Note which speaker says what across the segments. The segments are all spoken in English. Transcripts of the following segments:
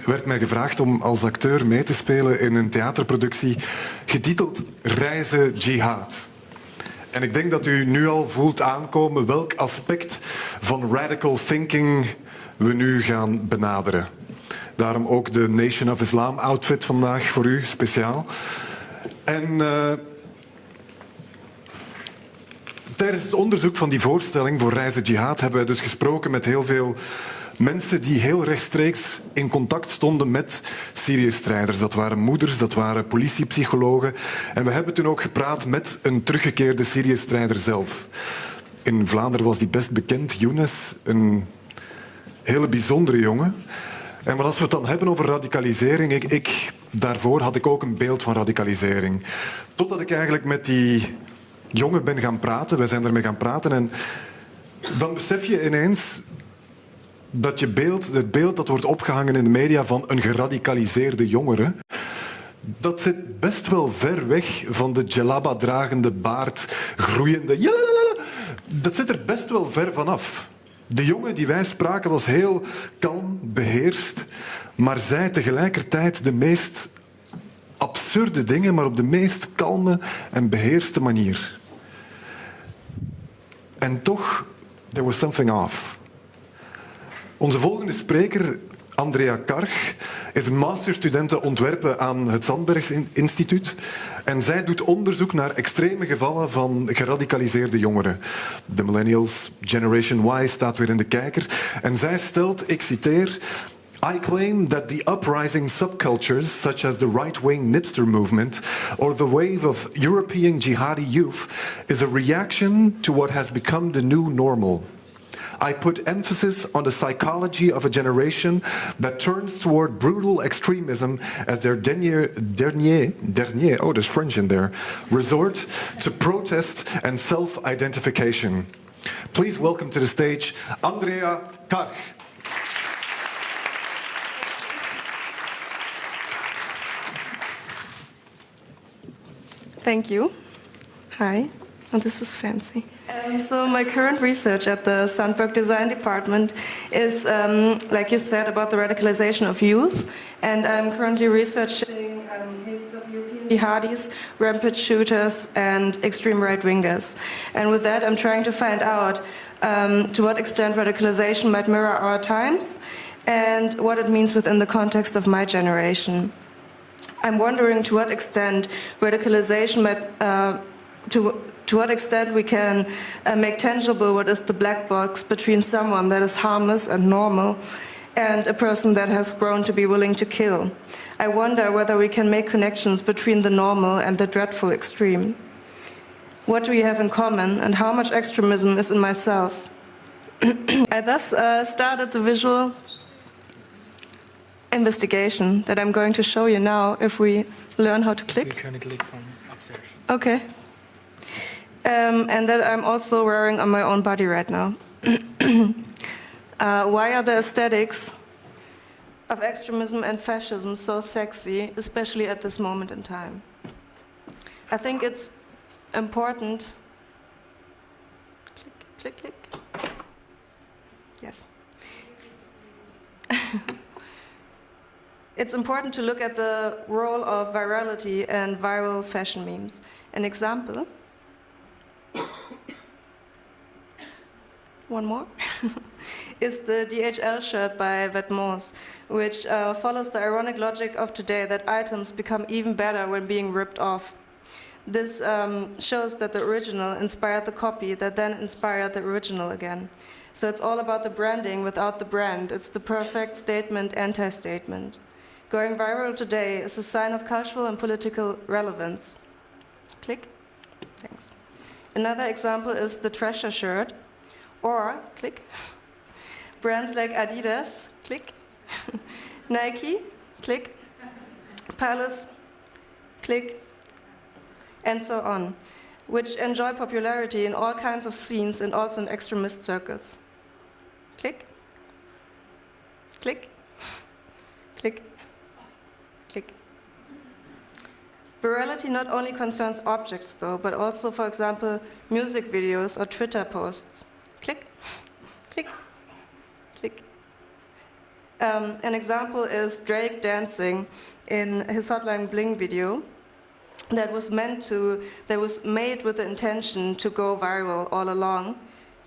Speaker 1: werd mij gevraagd om als acteur mee te spelen in een theaterproductie getiteld Reizen Jihad. En ik denk dat u nu al voelt aankomen welk aspect van radical thinking we nu gaan benaderen. Daarom ook de Nation of Islam outfit vandaag voor u, speciaal. En tijdens het onderzoek van die voorstelling voor Reizen Jihad hebben we dus gesproken met heel veel mensen die heel rechtstreeks in contact stonden met Syrië-strijders. Dat waren moeders, dat waren politiepsychologen. En we hebben toen ook gepraat met een teruggekeerde Syrië-strijder zelf. In Vlaanderen was die best bekend, Younes, een hele bijzondere jongen. En maar als we het dan hebben over radicalisering, daarvoor had ik ook een beeld van radicalisering. Totdat ik eigenlijk met die jongen ben gaan praten, wij zijn ermee gaan praten en dan besef je ineens dat het beeld dat wordt opgehangen in de media van een geradicaliseerde jongere, dat zit best wel ver weg van de djellaba-dragende, baard, groeiende. Dat zit er best wel ver vanaf. De jongen die wij spraken was heel kalm, beheerst, maar zei tegelijkertijd de meest absurde dingen, maar op de meest kalme en beheerste manier. En toch, there was something off. Onze volgende spreker, Andrea Karch, is een masterstudente ontwerpen aan het Sandberg Instituut. En zij doet onderzoek naar extreme gevallen van geradicaliseerde jongeren. De millennials, Generation Y staat weer in de kijker. En zij stelt, ik citeer, I claim that the uprising subcultures, such as the right-wing Nipster movement or the wave of European jihadi youth, is a reaction to what has become the new normal. I put emphasis on the psychology of a generation that turns toward brutal extremism as their dernier, oh, there's French in there, resort to protest and self-identification. Please welcome to the stage, Andrea Karch.
Speaker 2: Thank you. Hi. Oh, this is fancy. So my current research at the Sandberg Design Department is, like you said, about the radicalization of youth. And I'm currently researching cases of European jihadis, rampage shooters, and extreme right-wingers. And with that, I'm trying to find out to what extent radicalization might mirror our times and what it means within the context of my generation. I'm wondering to what extent radicalization might to what extent we can make tangible what is the black box between someone that is harmless and normal and a person that has grown to be willing to kill. I wonder whether we can make connections between the normal and the dreadful extreme. What do we have in common and how much extremism is in myself? I thus started the visual investigation that I'm going to show you now if we learn how to click.
Speaker 3: You can click from upstairs.
Speaker 2: Okay. And that I'm also wearing on my own body right now. Why are the aesthetics of extremism and fascism so sexy, especially at this moment in time? I think it's important. Click, click, click. Yes. It's important to look at the role of virality and viral fashion memes. An example. One more, is the DHL shirt by Vetements, which follows the ironic logic of today that items become even better when being ripped off. This shows that the original inspired the copy that then inspired the original again. So it's all about the branding without the brand. It's the perfect statement, anti-statement. Going viral today is a sign of cultural and political relevance. Click. Thanks. Another example is the Treasure shirt, or, click, brands like Adidas, click, Nike, click, Palace, click, and so on, which enjoy popularity in all kinds of scenes and also in extremist circles. Click, click, click, click. Virality not only concerns objects, though, but also, for example, music videos or Twitter posts. Click, click, click. An example is Drake dancing in his Hotline Bling video that was made with the intention to go viral all along.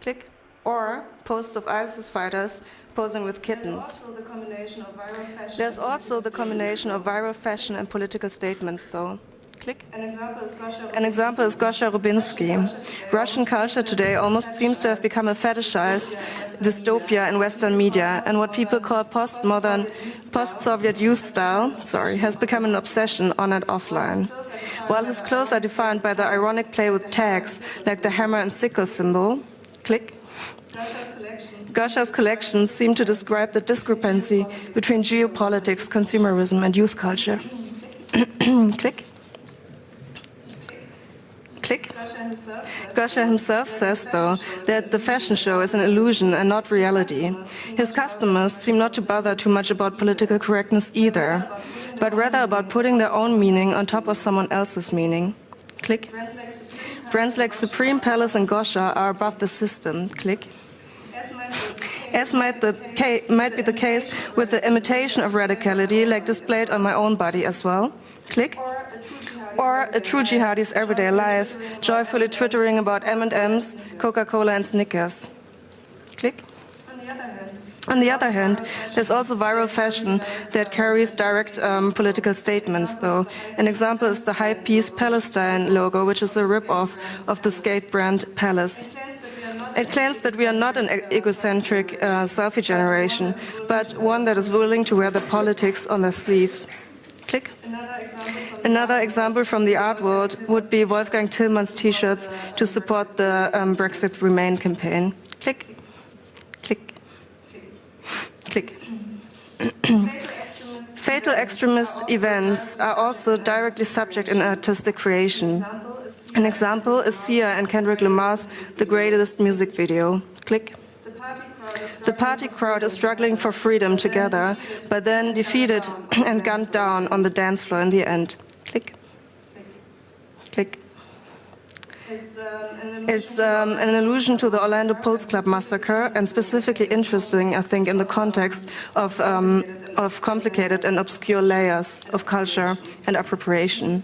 Speaker 2: Click. Or posts of ISIS fighters posing with kittens. There's also the combination of viral fashion and political statements, though. Click. An example is Gosha Rubinsky. Russian culture today almost seems to have become a fetishized dystopia in Western media, and what people call postmodern, post-Soviet youth style, has become an obsession on and offline. While his clothes are defined by the ironic play with tags, like the hammer and sickle symbol, click. Gosha's collections seem to describe the discrepancy between geopolitics, consumerism, and youth culture. Click. Click. Gosha himself says, though, that the fashion show is an illusion and not reality. His customers seem not to bother too much about political correctness either, but rather about putting their own meaning on top of someone else's meaning. Click. Brands like Supreme, Palace, and Gosha are above the system. Click. As might be the case with the imitation of radicality, like displayed on my own body as well. Click. Or a true jihadi's everyday life, joyfully twittering about M&Ms, Coca-Cola, and Snickers. Click. On the other hand, there's also viral fashion that carries direct political statements, though. An example is the High Peace Palestine logo, which is a rip-off of the skate brand Palace. It claims that we are not an egocentric selfie generation, but one that is willing to wear the politics on their sleeve. Click. Another example from the art world would be Wolfgang Tillmann's T-shirts to support the Brexit Remain campaign. Click. Click. Click. Fatal extremist events are also directly subject in artistic creation. An example is Sia and Kendrick Lamar's The Greatest music video. Click. The party crowd is struggling for freedom together, but then defeated and gunned down on the dance floor in the end. Click. Click. It's an allusion to the Orlando Pulse Club massacre, and specifically interesting, I think, in the context of complicated and obscure layers of culture and appropriation.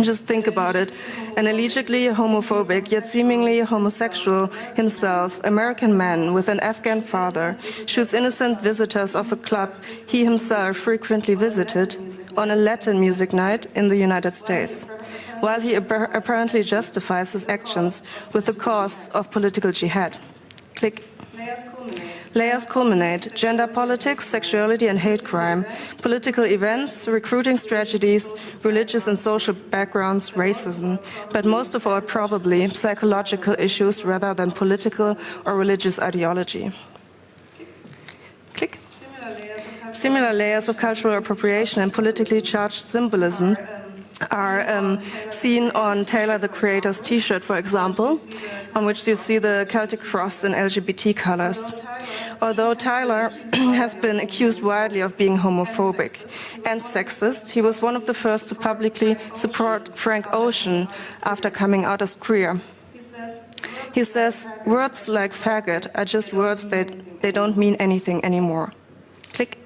Speaker 2: Just think about it. An allegedly homophobic, yet seemingly homosexual himself, American man with an Afghan father, shoots innocent visitors of a club he himself frequently visited on a Latin music night in the United States, while he apparently justifies his actions with the cause of political jihad. Click. Layers culminate: gender politics, sexuality and hate crime, political events, recruiting strategies, religious and social backgrounds, racism, but most of all probably psychological issues rather than political or religious ideology. Click. Similar layers of cultural appropriation and politically charged symbolism are seen on Taylor the Creator's T-shirt, for example, on which you see the Celtic cross in LGBT colors. Although Tyler has been accused widely of being homophobic and sexist, he was one of the first to publicly support Frank Ocean after coming out as queer. He says, words like faggot are just words they don't mean anything anymore. Click.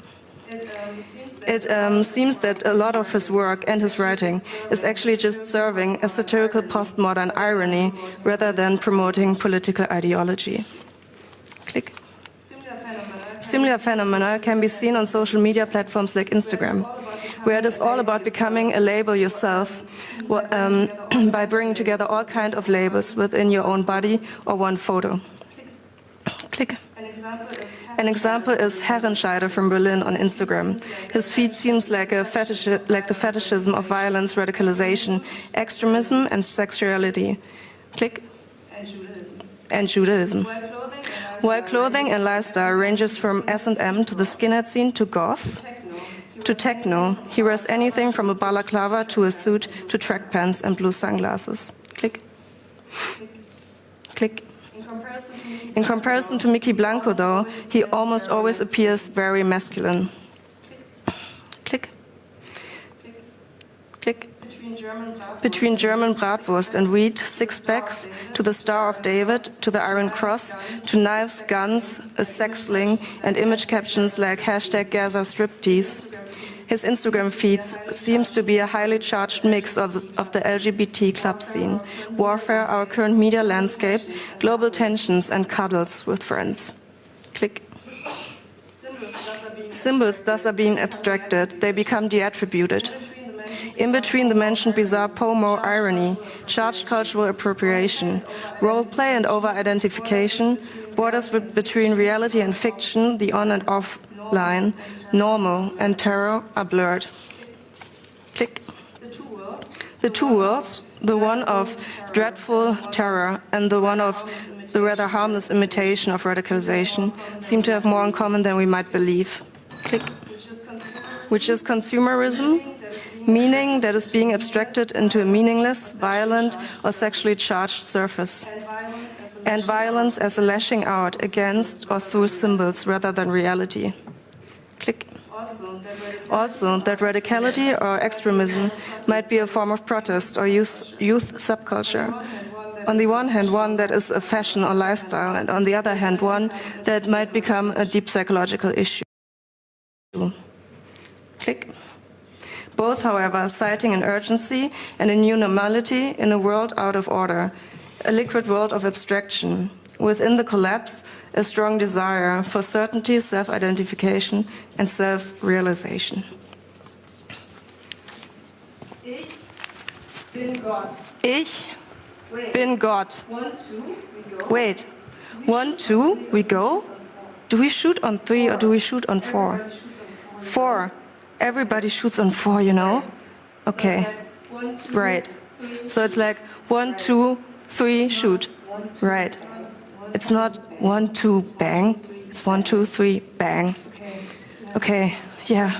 Speaker 2: It seems that a lot of his work and his writing is actually just serving a satirical postmodern irony rather than promoting political ideology. Click. Similar phenomena can be seen on social media platforms like Instagram, where it is all about becoming a label yourself by bringing together all kinds of labels within your own body or one photo. Click. An example is Herrenscheide from Berlin on Instagram. His feed seems like the fetishism of violence, radicalization, extremism, and sexuality. Click. And Judaism. While clothing and lifestyle ranges from S&M to the skinhead scene to goth to techno, he wears anything from a balaclava to a suit to track pants and blue sunglasses. Click. Click. In comparison to Mickey Blanco, though, he almost always appears very masculine. Click. Click. Between German bratwurst and wheat, six-packs, to the Star of David, to the Iron Cross, to knives, guns, a sex sling, and image captions like #Gaza striptease. His Instagram feed seems to be a highly charged mix of the LGBT club scene, warfare, our current media landscape, global tensions, and cuddles with friends. Click. Symbols thus are being abstracted, they become de-attributed. In between the mentioned bizarre pomo irony, charged cultural appropriation, role play and over-identification, borders between reality and fiction, the on and off line, normal and terror are blurred. Click. The two worlds, the one of dreadful terror and the one of the rather harmless imitation of radicalization, seem to have more in common than we might believe. Click. Which is consumerism, meaning that is being abstracted into a meaningless, violent, or sexually charged surface. And violence as a lashing out against or through symbols rather than reality. Click. Also, that radicality or extremism might be a form of protest or youth subculture. On the one hand, one that is a fashion or lifestyle, and on the other hand, one that might become a deep psychological issue. Click. Both, however, citing an urgency and a new normality in a world out of order, a liquid world of abstraction. Within the collapse, a strong desire for certainty, self-identification, and self-realization. Ich bin Gott. Ich bin Gott. 1, 2, we go. Wait. 1, 2, we go? Do we shoot on 3 or do we shoot on 4? 4. Everybody shoots on 4, you know? Okay. Right. So it's like 1, 2, 3, shoot. Right. It's not 1, 2, bang. It's 1, 2, 3, bang. Okay. Yeah.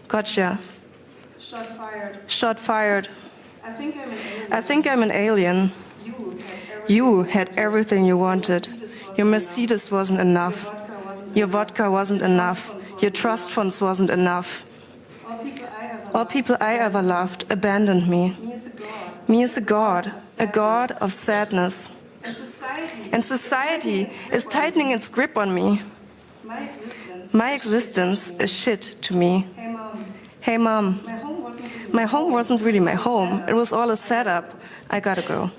Speaker 2: Gotcha. Shot fired. I think I'm an alien. You had everything you wanted. Your Mercedes wasn't enough. Your vodka wasn't enough. Your trust funds wasn't enough. All people I ever loved abandoned me. Me is a god of sadness. And society is tightening its grip on me. My existence is shit to me. Hey mom, my home wasn't really my home. It was all a setup. I gotta go.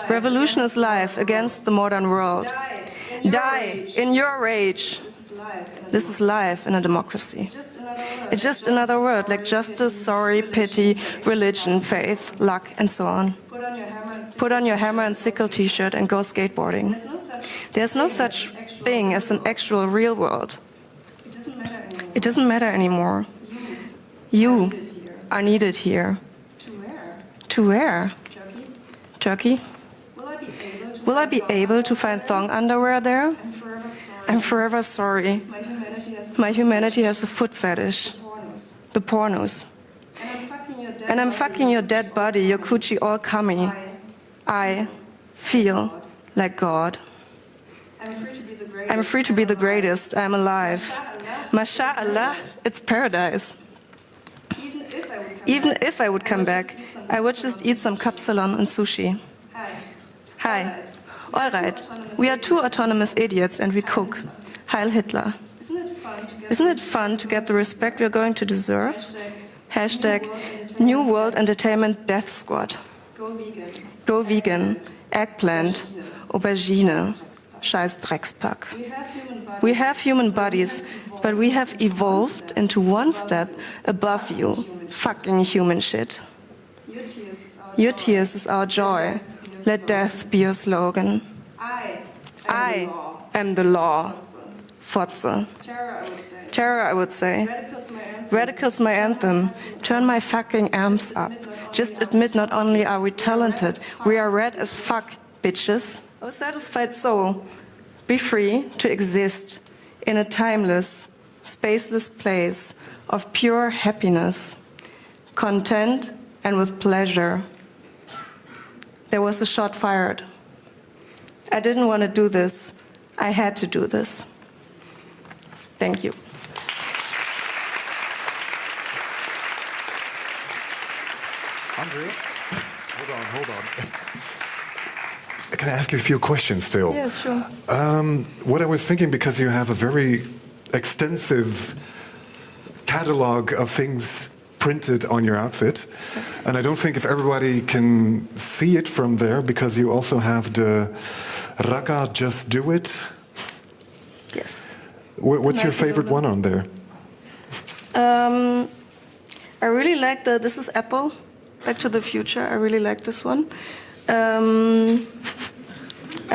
Speaker 2: Revolution is life against the modern world. Die in your rage. This is life in a democracy. It's just another word like justice, sorry, pity, religion, faith, luck, and so on. Put on your hammer and sickle t-shirt and go skateboarding. There's no such thing as an actual real world. It doesn't matter anymore. You are needed here. To where? Turkey? Will I be able to find thong underwear there? I'm forever sorry. My humanity has a foot fetish. The pornos. And I'm fucking your dead body, your coochie all cummy. I feel like God. I'm free to be the greatest. I'm alive. Masha'Allah, it's paradise. Even if I would come back, I would just eat some kapsalon and sushi. Hi. All right. We are 2 autonomous idiots and we cook. Heil Hitler. Isn't it fun to get the respect we're going to deserve? # New World Entertainment Death Squad. Go vegan. Eggplant. Aubergine. Scheiß Dreckspack. We have human bodies, but we have evolved into one step above you. Fucking human shit. Your tears is our joy. Let death be your slogan. I am the law. Fotze. Terror, I would say. Radical's my anthem. Turn my fucking amps up. Just admit not only are we talented, we are red as fuck, bitches. Oh, satisfied soul, be free to exist in a timeless, spaceless place of pure happiness, content and with pleasure. There was a shot fired. I didn't want to do this. I had to do this. Thank you.
Speaker 1: Andrea, hold on. Can I ask you a few questions still?
Speaker 2: Yes, sure.
Speaker 1: What I was thinking, because you have a very extensive catalog of things printed on your outfit,
Speaker 2: Yes.
Speaker 1: and I don't think if everybody can see it from there, because you also have the Raka Just Do It.
Speaker 2: Yes.
Speaker 1: What's your favorite one on there?
Speaker 2: I really like this is Apple, Back to the Future. I really like this one. I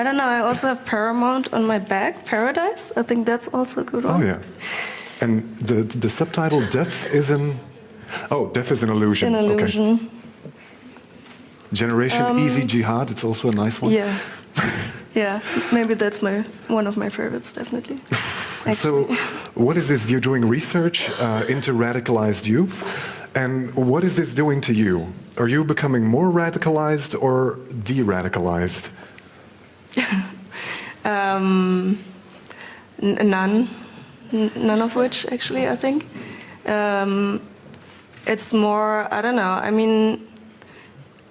Speaker 2: don't know, I also have Paramount on my back, Paradise. I think that's also a good one.
Speaker 1: Oh, yeah. And the subtitle, Death is an illusion.
Speaker 2: An illusion.
Speaker 1: Okay. Generation Easy Jihad, it's also a nice one.
Speaker 2: Yeah. Yeah, maybe that's one of my favorites, definitely.
Speaker 1: So, what is this? You're doing research into radicalized youth, and what is this doing to you? Are you becoming more radicalized or de-radicalized? None
Speaker 2: of which, actually, I think. It's more, I don't know, I mean,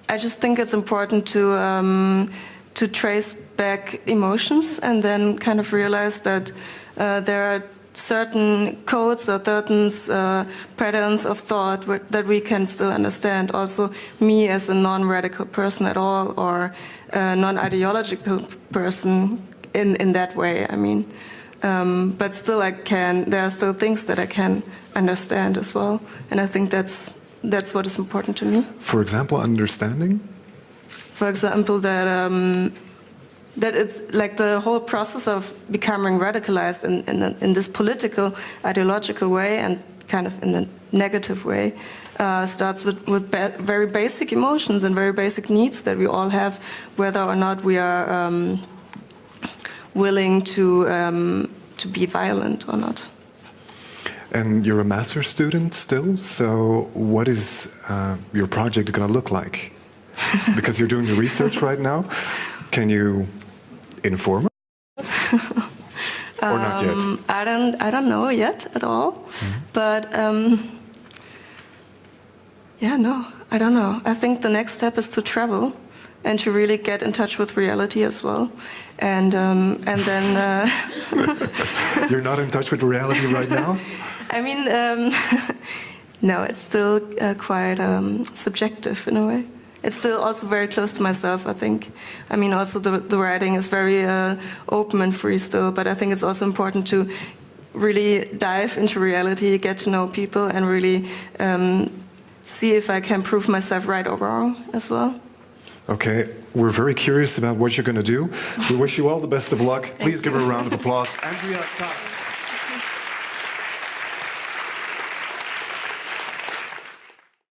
Speaker 2: I just think it's important to trace back emotions and then kind of realize that there are certain codes or certain patterns of thought that we can still understand. Also, me as a non-radical person at all, or a non-ideological person in that way, I mean. But still there are still things that I can understand as well. And I think that's what is important to me.
Speaker 1: For example, understanding?
Speaker 2: For example, that it's like the whole process of becoming radicalized in this political, ideological way and kind of in a negative way starts with very basic emotions and very basic needs that we all have, whether or not we are willing to be violent or not.
Speaker 1: And you're a master's student still, so what is your project going to look like? Because you're doing the research right now. Can you inform us? Or not yet?
Speaker 2: I don't know yet at all. Mm-hmm. But I don't know. I think the next step is to travel and to really get in touch with reality as well. And then
Speaker 1: You're not in touch with reality right now?
Speaker 2: I mean, no, it's still quite subjective in a way. It's still also very close to myself, I think. I mean, also the writing is very open and free still, but I think it's also important to really dive into reality, get to know people, and really see if I can prove myself right or wrong as well.
Speaker 1: Okay, we're very curious about what you're going to do. We wish you all the best of luck. Please give her a round of applause. Andrea Karch.